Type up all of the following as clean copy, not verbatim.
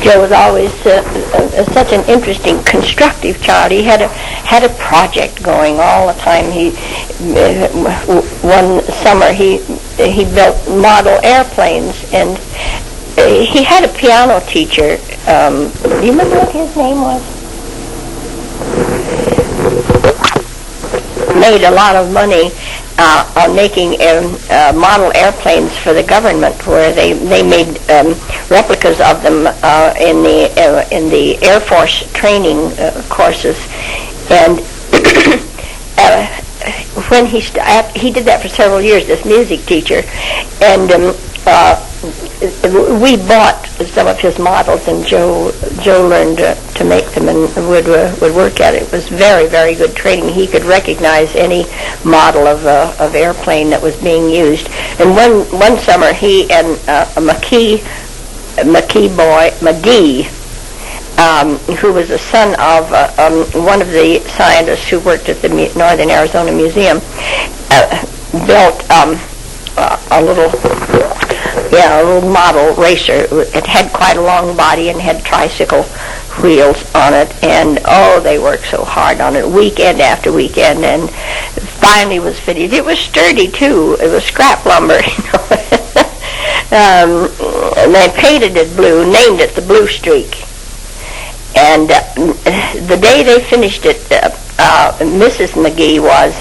Joe was always such an interesting, constructive child. He had a project going all the time. One summer he built model airplanes, and he had a piano teacher. Do you remember what his name was? Made a lot of money on making model airplanes for the government, where they made replicas of them in the Air Force training courses. And when he did that for several years, this music teacher, and we bought some of his models, and Joe learned to make them and would work at it. It was very, very good training. He could recognize any model of airplane that was being used. And one summer, he and a McGee, who was the son of one of the scientists who worked at the Northern Arizona Museum, built a little model racer. It had quite a long body and had tricycle wheels on it, and they worked so hard on it, weekend after weekend, and finally was finished. It was sturdy too. It was scrap lumber, and they painted it blue, named it the Blue Streak. And the day they finished it, Mrs. McGee was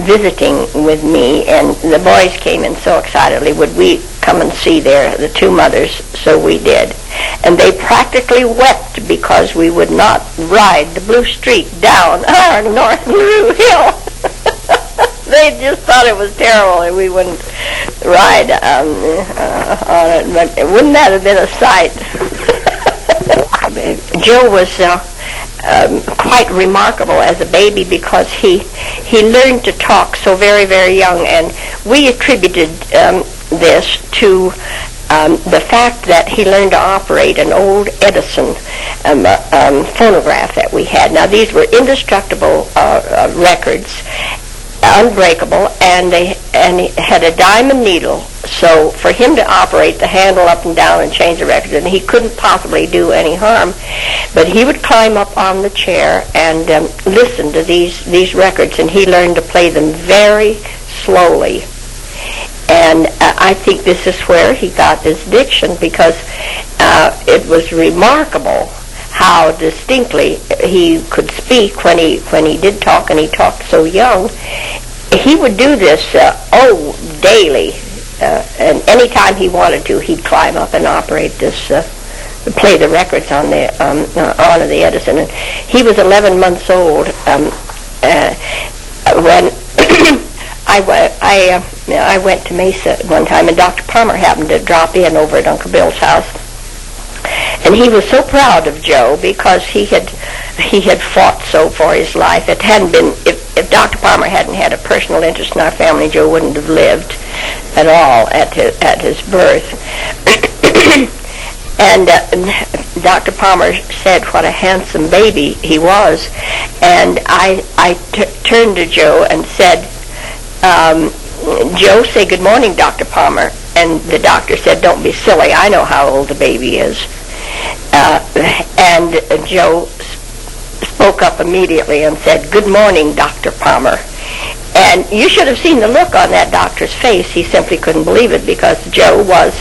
visiting with me, and the boys came in so excitedly. Would we come and see the two mothers? So we did. And they practically wept because we would not ride the Blue Streak down our North Blue Hill. They just thought it was terrible, and we wouldn't ride on it. But wouldn't that have been a sight? Joe was quite remarkable as a baby because he learned to talk so very, very young, and we attributed this to the fact that he learned to operate an old Edison phonograph that we had. Now, these were indestructible records, unbreakable, and he had a diamond needle. So for him to operate the handle up and down and change the records, and he couldn't possibly do any harm, but he would climb up on the chair and listen to these records, and he learned to play them very slowly. And I think this is where he got his diction, because it was remarkable how distinctly he could speak when he did talk, and he talked so young. He would do this daily, and any time he wanted to, he'd climb up and operate this, play the records on the Edison. And he was 11 months old when I went to Mesa one time, and Dr. Palmer happened to drop in over at Uncle Bill's house. And he was so proud of Joe because he had fought so for his life. It hadn't been, if Dr. Palmer hadn't had a personal interest in our family, Joe wouldn't have lived at all at his birth. And Dr. Palmer said what a handsome baby he was. And I turned to Joe and said, Joe, say good morning, Dr. Palmer. And the doctor said, don't be silly, I know how old the baby is. And Joe spoke up immediately and said, good morning, Dr. Palmer. And you should have seen the look on that doctor's face. He simply couldn't believe it, because Joe was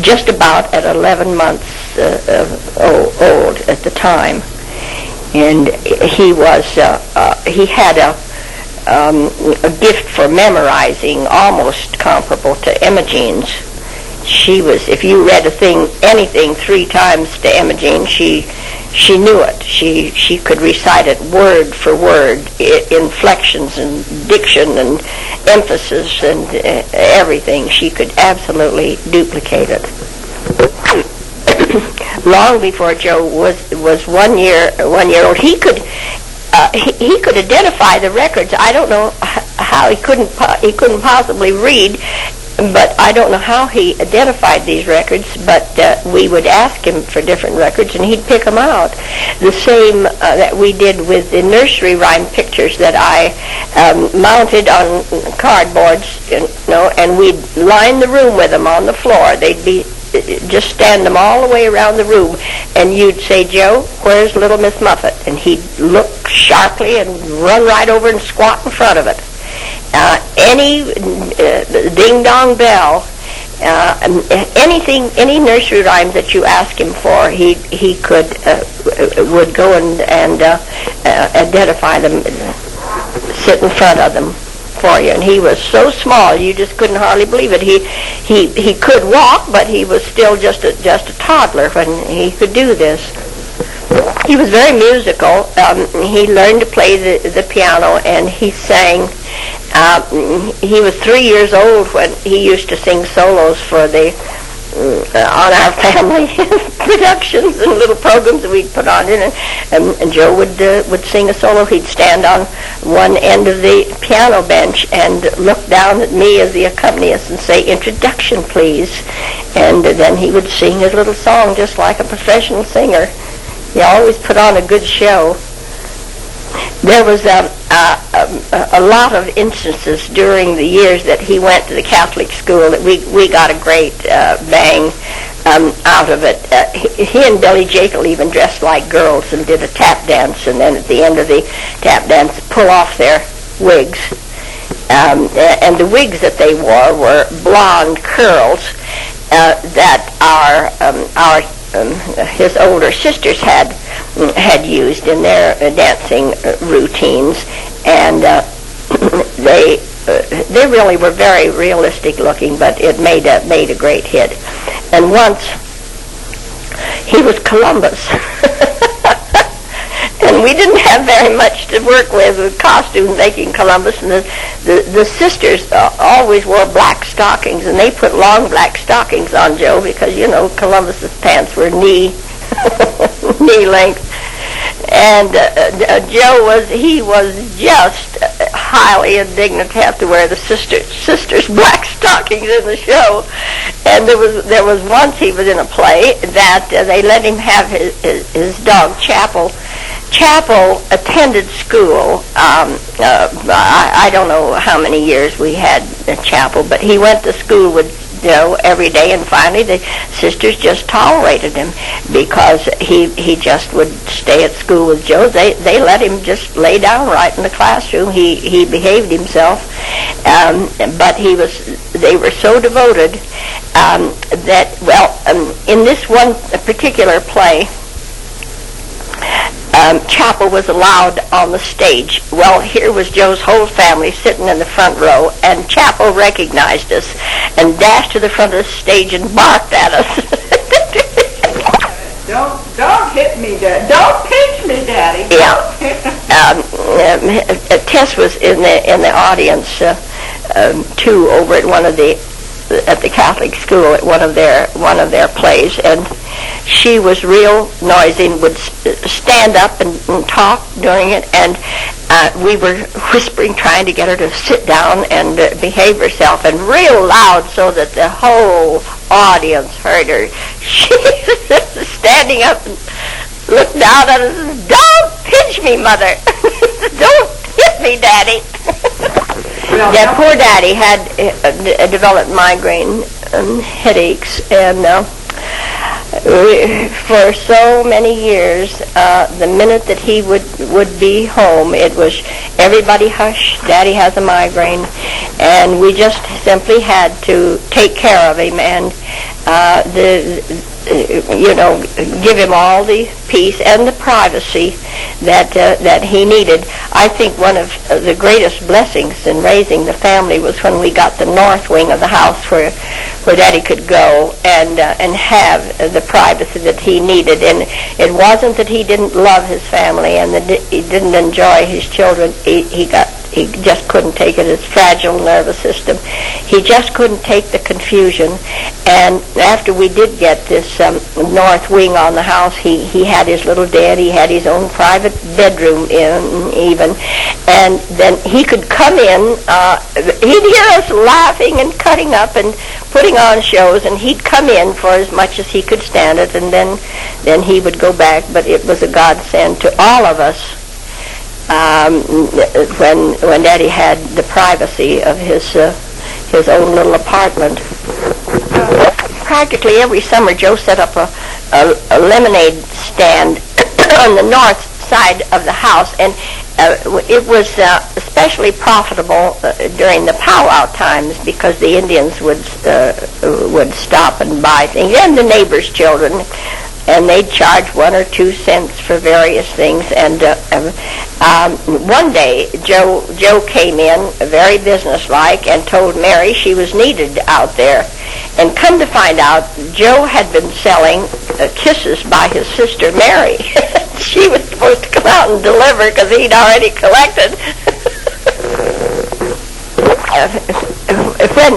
just about at 11 months old at the time. And he had a gift for memorizing almost comparable to Imogene's. She was, if you read anything 3 times to Imogene, she knew it. She could recite it word for word, inflections and diction and emphasis and everything. She could absolutely duplicate it. Long before Joe was 1 year old, he could identify the records. I don't know how he couldn't possibly read. but I don't know how he identified these records, but we would ask him for different records, and he'd pick them out. The same that we did with the nursery rhyme pictures that I mounted on cardboards, and we'd line the room with them on the floor. They'd be just stand them all the way around the room, and you'd say, "Joe, where's Little Miss Muffet?" And he'd look sharply and run right over and squat in front of it. Any Ding Dong Bell, anything, any nursery rhymes that you ask him for, he would go and identify them, sit in front of them for you. And he was so small, you just couldn't hardly believe it. He could walk, but he was still just a toddler when he could do this. He was very musical. He learned to play the piano, and he sang. He was 3 years old when he used to sing solos for the on our family productions and little programs that we'd put on in, and Joe would sing a solo. He'd stand on one end of the piano bench and look down at me as the accompanist and say, "Introduction, please," and then he would sing his little song just like a professional singer. He always put on a good show. There was a lot of instances during the years that he went to the Catholic school that we got a great bang out of it. He and Billy Jekyll even dressed like girls and did a tap dance, and then at the end of the tap dance pull off their wigs. And the wigs that they wore were blonde curls that his older sisters had used in their dancing routines, and they really were very realistic looking, but it made a great hit. And once he was Columbus. And we didn't have very much to work with costumes making Columbus, and the sisters always wore black stockings, and they put long black stockings on Joe because, Columbus's pants were knee length. And Joe was just highly indignant to have to wear the sisters' black stockings in the show. And there was once he was in a play that they let him have his dog Chapel. Chapel attended school. I don't know how many years we had Chapel, but he went to school with Joe every day, and finally the sisters just tolerated him because he just would stay at school with Joe. They let him just lay down right in the classroom. He behaved himself, but they were so devoted that in this one particular play, Chapel was allowed on the stage. Well, here was Joe's whole family sitting in the front row, and Chapel recognized us and dashed to the front of the stage and barked at us. Don't hit me, Dad. Don't pinch me, Daddy. Yeah. Tess was in the audience too, over at the Catholic school at one of their plays, and she was real noisy and would stand up and talk during it, and we were whispering, trying to get her to sit down and behave herself, and real loud so that the whole audience heard her. She was standing up and looked down at us and said, "Don't pinch me, Mother." "Don't hit me, Daddy." Yeah, poor Daddy had developed migraine headaches, and for so many years, the minute that he would be home, it was everybody hush, Daddy has a migraine, and we just simply had to take care of him and give him all the peace and the privacy that he needed. I think one of the greatest blessings in raising the family was when we got the north wing of the house where Daddy could go and have the privacy that he needed. And it wasn't that he didn't love his family and that he didn't enjoy his children. He just couldn't take it, his fragile nervous system. He just couldn't take the confusion. And after we did get this north wing on the house, he had his little den. He had his own private bedroom in even, and then he could come in. He'd hear us laughing and cutting up and putting on shows, and he'd come in for as much as he could stand it, and then he would go back. But it was a godsend to all of us when Daddy had the privacy of his own little apartment. Practically every summer, Joe set up a lemonade stand on the north side of the house, and it was especially profitable during the powwow times because the Indians would stop and buy things, and the neighbors' children, and they'd charge 1 or 2 cents for various things. And one day, Joe came in very businesslike and told Mary she was needed out there. And come to find out, Joe had been selling kisses by his sister Mary. She was supposed to come out and deliver because he'd already collected.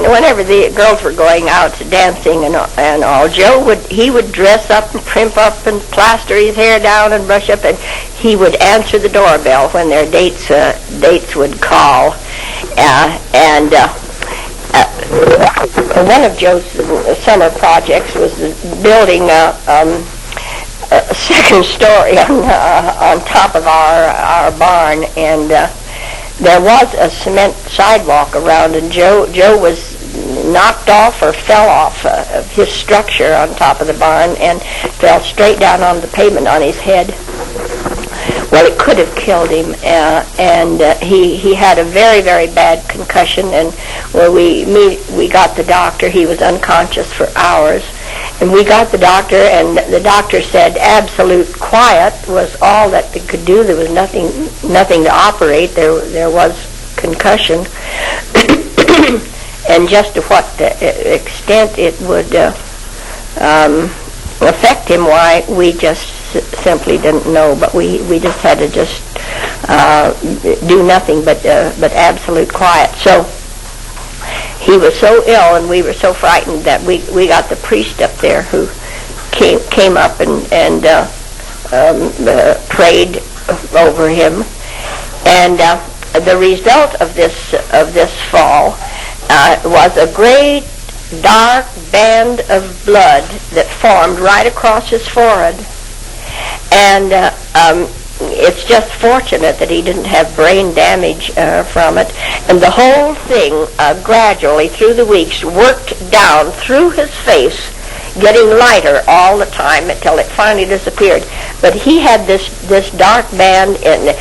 Whenever the girls were going out dancing and all, Joe would dress up and primp up and plaster his hair down and brush up, and he would answer the doorbell when their dates would call. One of Joe's summer projects was building a second story on top of our barn, and there was a cement sidewalk around, and Joe was knocked off or fell off of his structure on top of the barn and fell straight down on the pavement on his head. Well, it could have killed him, and he had a very, very bad concussion, and when we got the doctor, he was unconscious for hours, and we got the doctor, and the doctor said absolute quiet was all that they could do. There was nothing to operate. There was concussion, and just to what extent it would affect him, why, we just simply didn't know. But we just had to just do nothing but absolute quiet. So he was so ill, and we were so frightened that we got the priest up there who came up and prayed over him, and the result of this fall was a great dark band of blood that formed right across his forehead. And it's just fortunate that he didn't have brain damage from it. And the whole thing gradually through the weeks worked down through his face, getting lighter all the time until it finally disappeared. But he had this dark band, and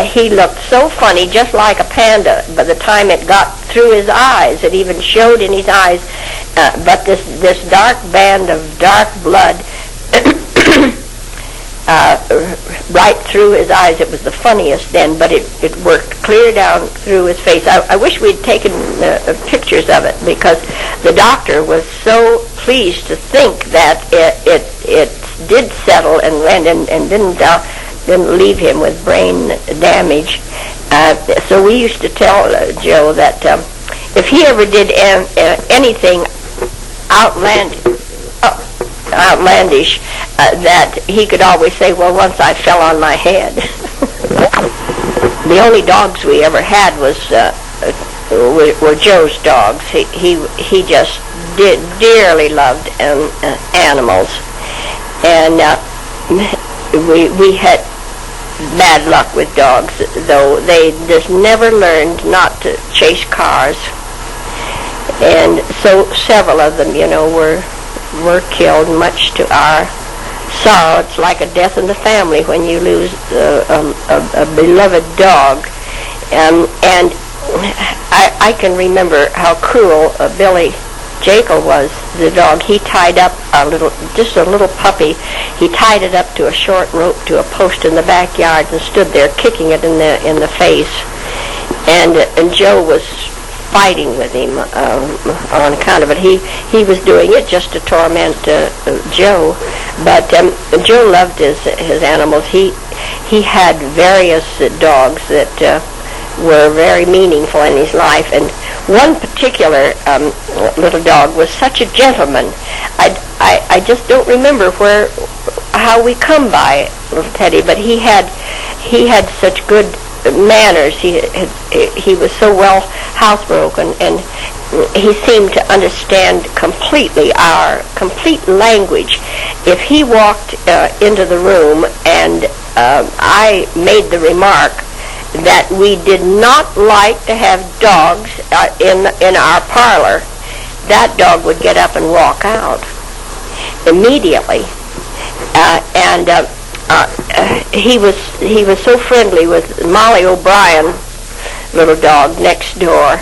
he looked so funny, just like a panda. By the time it got through his eyes, it even showed in his eyes. But this dark band of dark blood right through his eyes. It was the funniest then, but it worked clear down through his face. I wish we'd taken pictures of it, because the doctor was so pleased to think that it did settle and didn't leave him with brain damage. So we used to tell Joe that if he ever did anything outlandish, that he could always say, well, once I fell on my head. The only dogs we ever had were Joe's dogs. He just dearly loved animals, and we had bad luck with dogs, though they just never learned not to chase cars, and so several of them, were killed, much to our sorrow. It's like a death in the family when you lose a beloved dog. And I can remember how cruel Billy Jekyll was, the dog. He tied up just a little puppy. He tied it up to a short rope to a post in the backyard and stood there kicking it in the face. And Joe was fighting with him on account of it. He was doing it just to torment Joe, but Joe loved his animals. He had various dogs that were very meaningful in his life, and one particular little dog was such a gentleman. I just don't remember how we come by little Teddy, but he had he had such good manners. He was so well housebroken, and he seemed to understand completely our complete language. If he walked into the room and I made the remark that we did not like to have dogs in our parlor, that dog would get up and walk out immediately. He was so friendly with Molly O'Brien, little dog next door.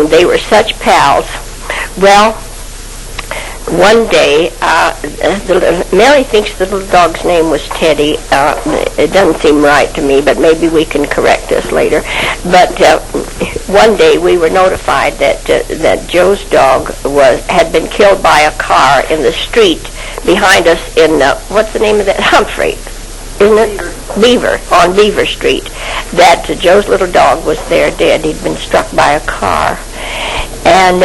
They were such pals. Well, one day, Mary thinks the little dog's name was Teddy. It doesn't seem right to me, but maybe we can correct this later. But one day we were notified that Joe's dog had been killed by a car in the street behind us in, what's the name of that? Humphrey, isn't it? Beaver, on Beaver Street. That Joe's little dog was there dead. He'd been struck by a car. And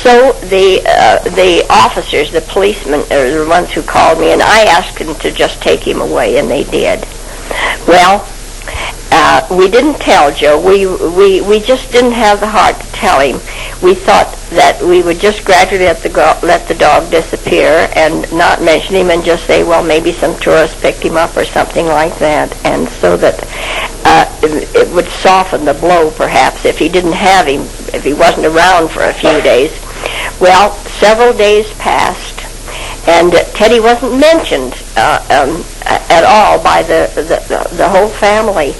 so the officers, the policemen, are the ones who called me, and I asked them to just take him away, and they did. Well, we didn't tell Joe. We just didn't have the heart to tell him. We thought that we would just gradually let the dog disappear and not mention him, and just say, well, maybe some tourist picked him up or something like that, and so that it would soften the blow, perhaps, if he didn't have him, if he wasn't around for a few days. Well, several days passed, and Teddy wasn't mentioned at all by the whole family.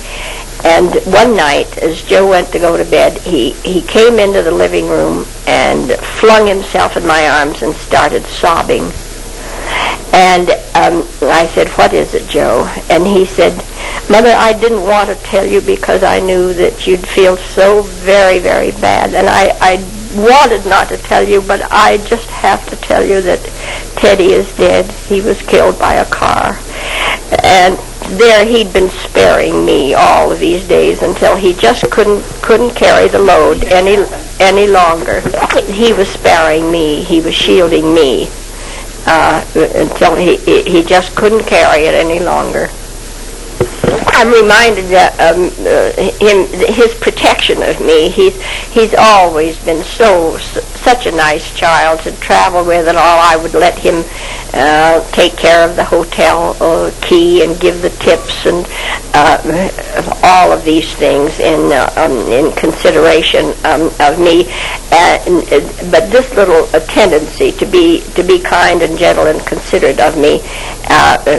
And one night, as Joe went to go to bed, he came into the living room and flung himself in my arms and started sobbing. And I said, what is it, Joe? And he said, Mother, I didn't want to tell you because I knew that you'd feel so very, very bad. And I wanted not to tell you, but I just have to tell you that Teddy is dead. He was killed by a car. And there he'd been sparing me all of these days until he just couldn't carry the load any longer. He was sparing me. He was shielding me until he just couldn't carry it any longer. I'm reminded his protection of me. He's always been such a nice child to travel with and all. I would let him take care of the hotel key and give the tips and all of these things in consideration of me. But this little tendency to be kind and gentle and considerate of me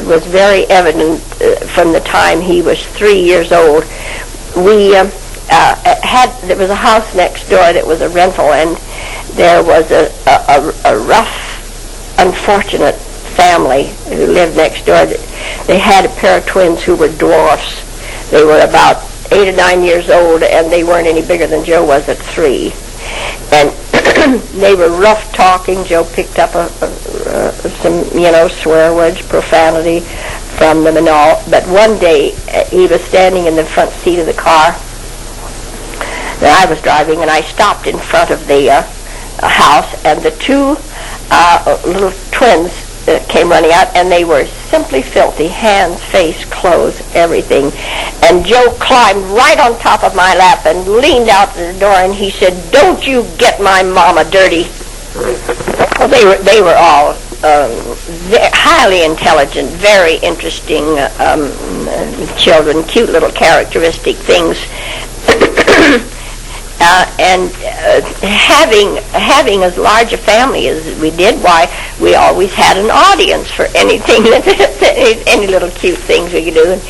was very evident from the time he was 3 years old. There was a house next door that was a rental, and there was a rough, unfortunate family who lived next door. They had a pair of twins who were dwarfs. They were about 8 or 9 years old, and they weren't any bigger than Joe was at 3. And they were rough talking. Joe picked up some, swear words, profanity from them and all. But one day he was standing in the front seat of the car that I was driving, and I stopped in front of the house, and the two little twins came running out, and they were simply filthy, hands, face, clothes, everything. And Joe climbed right on top of my lap and leaned out the door, and he said, "Don't you get my mama dirty." Well, they were all highly intelligent, very interesting children, cute little characteristic things. And having as large a family as we did, why, we always had an audience for anything, any little cute things we could do. And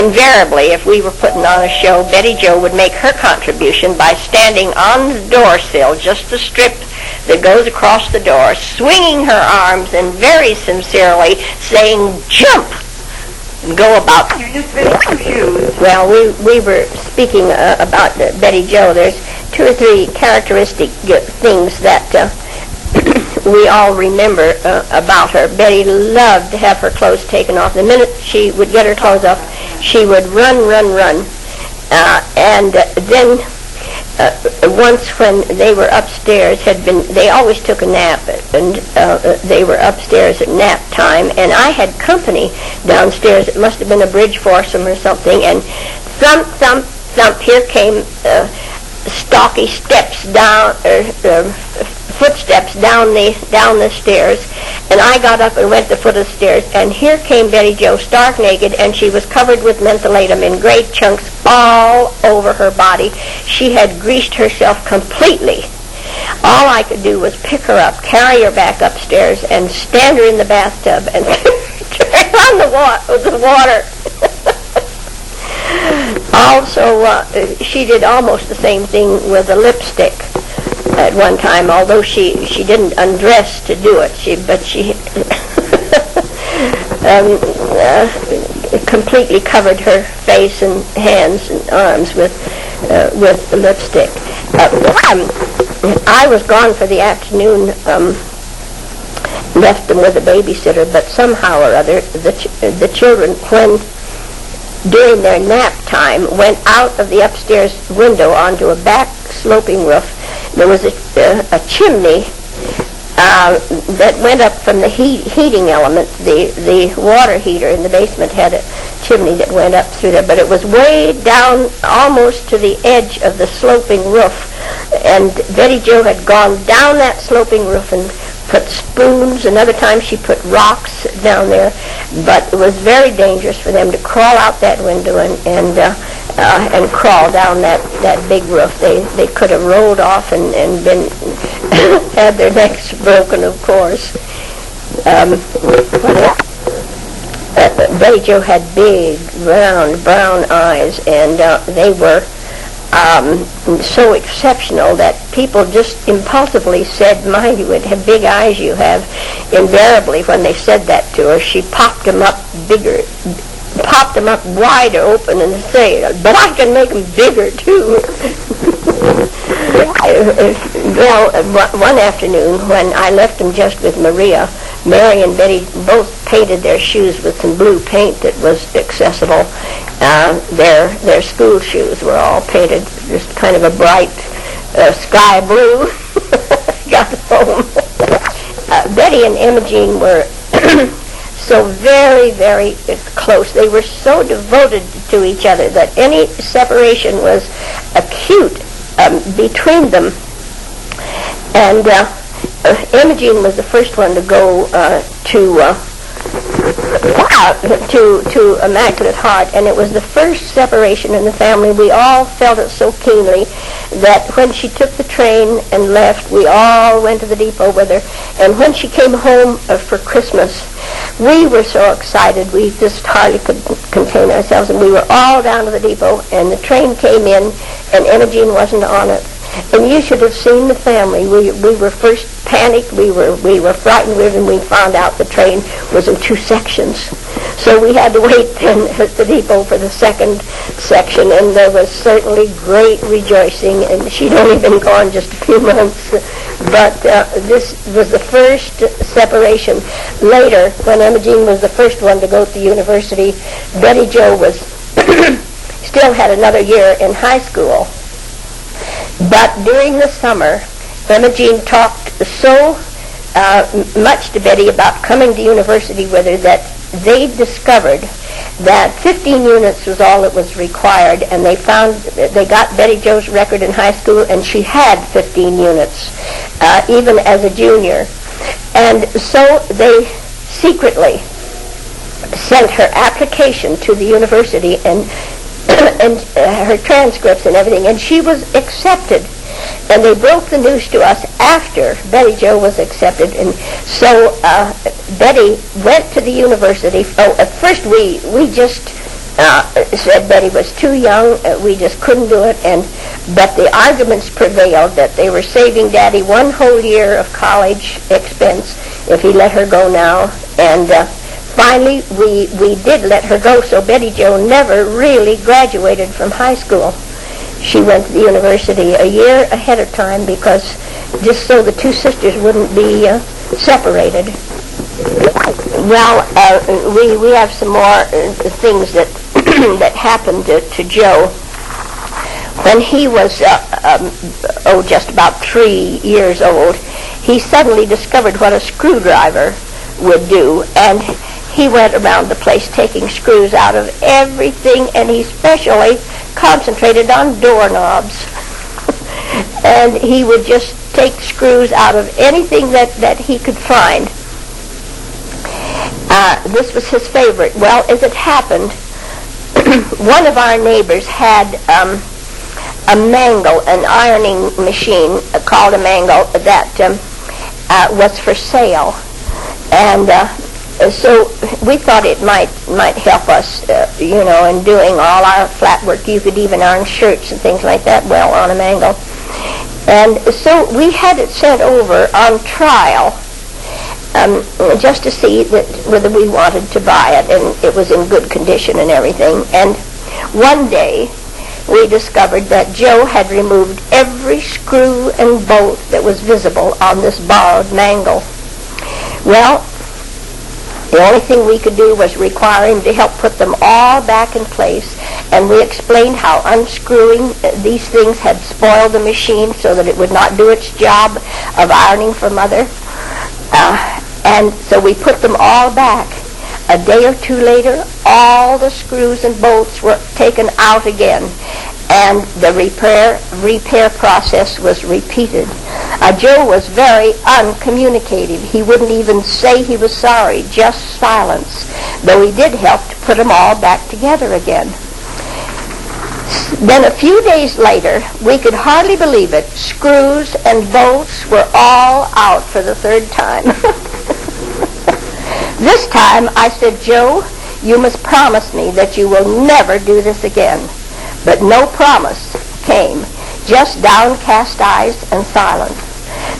invariably, if we were putting on a show, Betty Jo would make her contribution by standing on the door sill, just the strip that goes across the door, swinging her arms and very sincerely saying, "Jump!" and go about. You're just very confused. Well, we were speaking about Betty Jo. There's 2 or 3 characteristic things that we all remember about her. Betty loved to have her clothes taken off. The minute she would get her clothes off, she would run. And then once when they were upstairs, they always took a nap, and they were upstairs at nap time, and I had company downstairs. It must have been a bridge foursome or something, and thump, thump, thump, here came stocky steps down, footsteps down the stairs, and I got up and went to the foot of the stairs, and here came Betty Jo stark naked, and she was covered with mentholatum in great chunks all over her body. She had greased herself completely. All I could do was pick her up, carry her back upstairs, and stand her in the bathtub and turn on the water. Also, she did almost the same thing with a lipstick at one time, although she didn't undress to do it. But she completely covered her face and hands and arms with lipstick. I was gone for the afternoon, left them with a babysitter, but somehow or other the children, when during their nap time, went out of the upstairs window onto a back sloping roof. There was a chimney that went up from the heating element. The water heater in the basement had a chimney that went up through there, but it was way down almost to the edge of the sloping roof. And Betty Jo had gone down that sloping roof and put spoons, and other times she put rocks down there, but it was very dangerous for them to crawl out that window and crawl down that big roof. They could have rolled off and been had their necks broken, of course. Betty Jo had big, round, brown eyes, and they were so exceptional that people just impulsively said, "My, you would have big eyes you have." Invariably, when they said that to her, she popped them up wider open and said, "But I can make them bigger too." Well, one afternoon when I left them just with Maria, Mary and Betty both painted their shoes with some blue paint that was accessible. Their school shoes were all painted just kind of a bright sky blue. Got home. Betty and Imogene were so very, very close. They were so devoted to each other that any separation was acute between them. And Imogene was the first one to go to Immaculate Heart, and it was the first separation in the family. We all felt it so keenly that when she took the train and left, we all went to the depot with her. And when she came home for Christmas, we were so excited we just hardly could contain ourselves, and we were all down to the depot, and the train came in, and Imogene wasn't on it. And you should have seen the family. We were first panicked. We were frightened when we found out the train was in two sections. So we had to wait then at the depot for the second section, and there was certainly great rejoicing. And she'd only been gone just a few months, but this was the first separation. Later, when Imogene was the first one to go to the university, Betty Jo was still had another year in high school. But during the summer, Imogene talked so much to Betty about coming to university with her that they discovered that 15 units was all that was required, and they got Betty Jo's record in high school, and she had 15 units, even as a junior. And so they secretly sent her application to the university and her transcripts and everything, and she was accepted. And they broke the news to us after Betty Jo was accepted, and so Betty went to the university. At first we just said Betty was too young, we just couldn't do it, but the arguments prevailed that they were saving Daddy one whole year of college expense if he let her go now, and finally, we did let her go, so Betty Jo never really graduated from high school. She went to the university a year ahead of time because just so the two sisters wouldn't be separated. Well, we have some more things that that happened to Jo. when he was, just about 3 years old, he suddenly discovered what a screwdriver would do, and he went around the place taking screws out of everything, and he especially concentrated on doorknobs. And he would just take screws out of anything that he could find. This was his favorite. Well, as it happened, one of our neighbors had a mangle, an ironing machine called a mangle that was for sale. And so we thought it might help us, in doing all our flat work. You could even iron shirts and things like that well on a mangle. And so we had it sent over on trial just to see whether we wanted to buy it, and it was in good condition and everything. And one day we discovered that Joe had removed every screw and bolt that was visible on this borrowed mangle. Well, the only thing we could do was require him to help put them all back in place, and we explained how unscrewing these things had spoiled the machine so that it would not do its job of ironing for Mother. And so we put them all back. A day or two later, all the screws and bolts were taken out again, and the repair process was repeated. Joe was very uncommunicative. He wouldn't even say he was sorry, just silence, though he did help to put them all back together again. Then a few days later, we could hardly believe it, screws and bolts were all out for the third time. This time I said, Joe, you must promise me that you will never do this again. But no promise came, just downcast eyes and silence.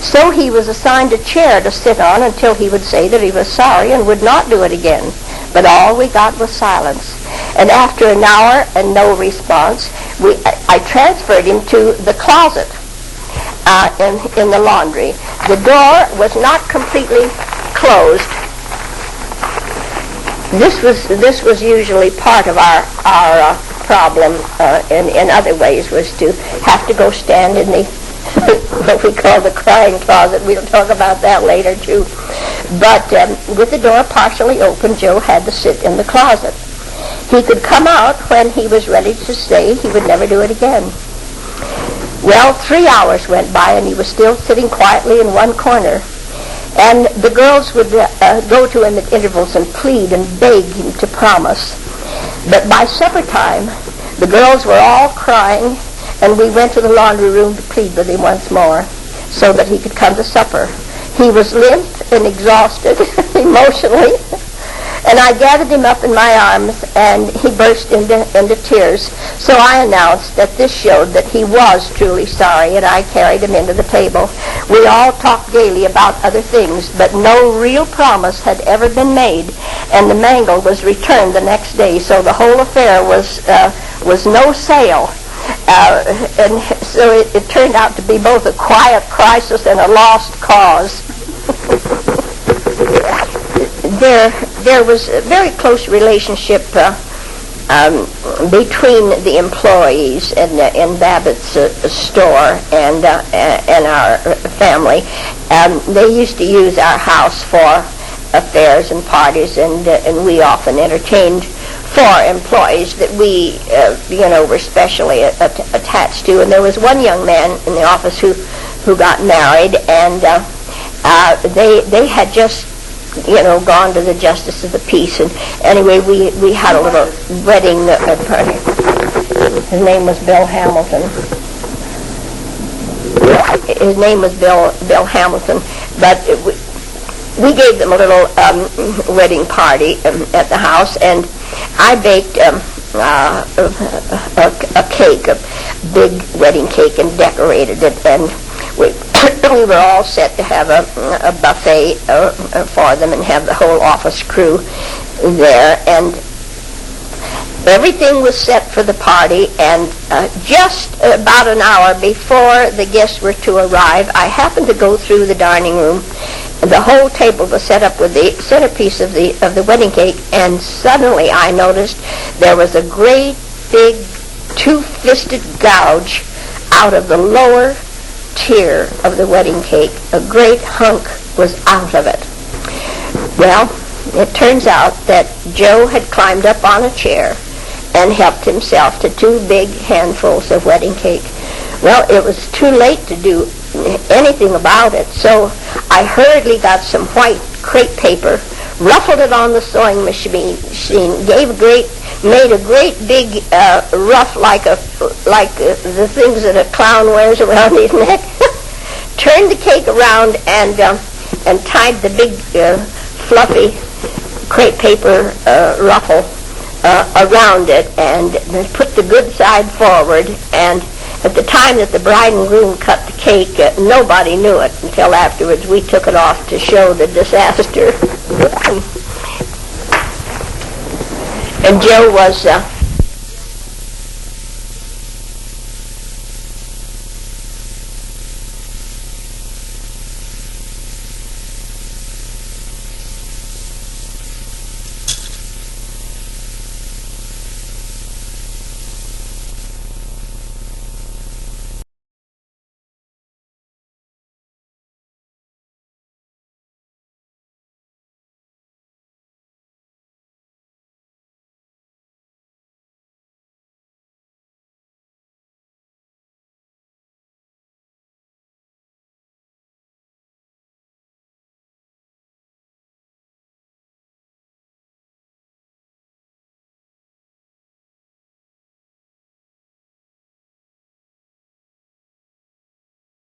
So he was assigned a chair to sit on until he would say that he was sorry and would not do it again. But all we got was silence. And after an hour and no response, I transferred him to the closet in the laundry. The door was not completely closed. This was usually part of our problem in other ways, was to have to go stand in the what we call the crying closet. We'll talk about that later too. But with the door partially open, Joe had to sit in the closet. He could come out when he was ready to say he would never do it again. Well, 3 hours went by and he was still sitting quietly in one corner. And the girls would go to him at intervals and plead and beg him to promise. But by supper time, the girls were all crying, and we went to the laundry room to plead with him once more so that he could come to supper. He was limp and exhausted emotionally, and I gathered him up in my arms, and he burst into tears. So I announced that this showed that he was truly sorry, and I carried him into the table. We all talked gaily about other things, but no real promise had ever been made, and the mangle was returned the next day, so the whole affair was no sale. And so it turned out to be both a quiet crisis and a lost cause. There was a very close relationship between the employees in Babbitt's store and our family. They used to use our house for affairs and parties, and we often entertained for employees that we, were specially attached to. And there was one young man in the office who got married, and they had just gone to the Justice of the Peace, and anyway, we had a little wedding party. His name was Bill Hamilton. But we gave them a little wedding party at the house, and I baked a cake, a big wedding cake, and decorated it, and we were all set to have a buffet for them and have the whole office crew there, and everything was set for the party. And just about an hour before the guests were to arrive, I happened to go through the dining room. The whole table was set up with the centerpiece of the wedding cake, and suddenly I noticed there was a great big two-fisted gouge out of the lower tier of the wedding cake. A great hunk was out of it. Well, it turns out that Joe had climbed up on a chair and helped himself to two big handfuls of wedding cake. Well, it was too late to do anything about it, so I hurriedly got some white crepe paper, ruffled it on the sewing machine, made a great big ruff like the things that a clown wears around his neck, turned the cake around and tied the big fluffy crepe paper ruffle around it, and put the good side forward. And at the time that the bride and groom cut the cake, nobody knew it until afterwards. We took it off to show the disaster. And Joe was